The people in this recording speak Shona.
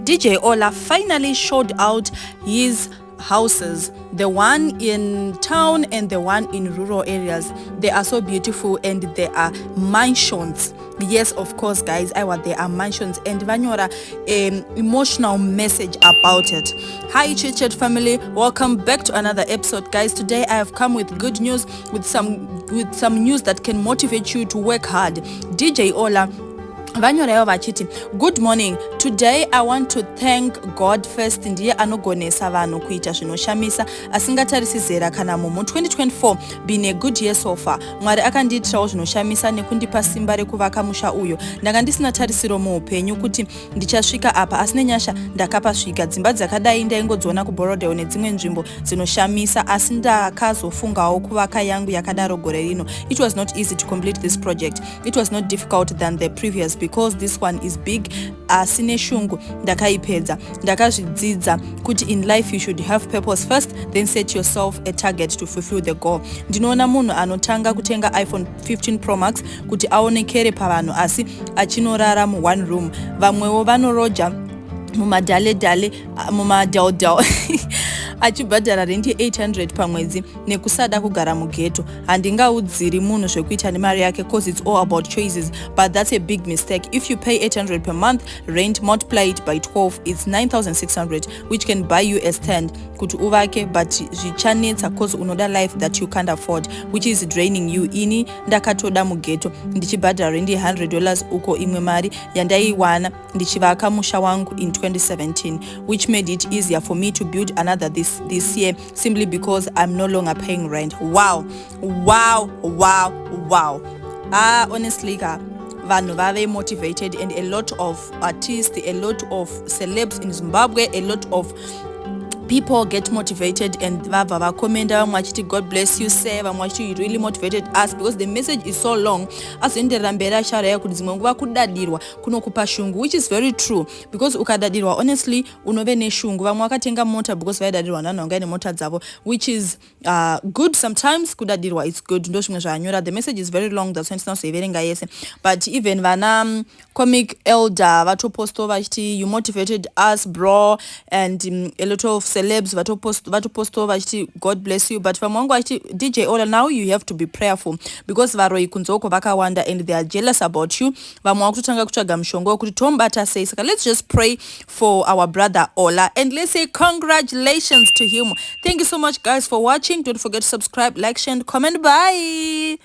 DJ OLLAH finally showed out his houses, the one in town and the one in rural areas. They are so beautiful and they are mansions. Yes, of course, guys, they are mansions, and vanyora emotional message about it. Hi Chitchat family, welcome back to another episode, guys. Today I have come with good news, with some news that can motivate you to work hard. DJ OLLAH vanyorayo vachiti, good morning, today I want to thank God first. Ndiye anogonesa vanhu kuita zvinoshamisa asingatarisiri zera kana mumo. 2024 been a good year so far. Mwari akandiitirawo zvinoshamisa nekundipa simba rekuvaka musha uyo. Ndanga ndisina tarisiro muupenyu kuti ndichasvika apa, asi nenyasha ndakapasvika. Dzimba dzakadai ndaingodziona kuBorodeo nedzimwe nzvimbo dzinoshamisa, asi ndakazofungawo kuvaka yangu yakadaro gore rino. It was not easy to complete this project. It was not difficult than the previous because this one is big. Sine shungu ndakaipedza. Ndakazvidzidza kuti in life you should have purpose first, then set yourself a target to fulfill the goal. Ndinoona munhu anotanga kutenga iPhone 15 Pro Max kuti aonekere pavanhu asi achinorara mu one room. Vamwewo vanoroja mumadhale mumadhaldhal achibhadhara renti 800 pamwedzi nekusada kugara mugeto. Handingaudziri munhu zvekuita nemari yake cause it's all about choices, but that's a big mistake. If you pay 800 per month rent, multiply it by 12, it's 9,600, which can buy you a stand kuti uvake, but zvichanetsa cause unoda life that you can't afford, which is draining you. Ini ndakatoda mugeto ndichibhadhara renti $100 uko imwe mari yandaiwana ndichivaka musha wangu in 2017, which made it easier for me to build another this year simply because I'm no longer paying rent. Wow. Honestly, vanhu vave motivated, and a lot of artists, a lot of celebs in Zimbabwe, a lot of people get motivated and vava vakomenda vamwe vachiti God bless you sir, vamwe vachiti you really motivated us, because the message is so long. Azoenderera mberi achiraya kuti dzimwe nguva kudadirwa kunokupa shungu, which is very true, because ukadadirwa honestly unove neshungu. Vamwe vakatenga mota because vaidadirwa navanhu vanga ine mota dzavo, which is good. Sometimes kudadirwa is good, ndo zvimwe zvanyora. The message is very long, that's why ndisinazoiverenga yese, but even vana comic elder vatoposto vachiti you motivated us bro, and a lot of celebs vatoposto vachiti God bless you. But vamwe vangu vachiti DJ OLLAH, now you have to be prayerful because varoi kunzoko vakawanda and they are jealous about you. Vamwe vakutotanga kutsvaga mushonga wekuti tombata sei. Saka let's just pray for our brother OLLAH and let's say congratulations to him. Thank you so much guys for watching. Don't forget to subscribe, like, share and comment. Bye.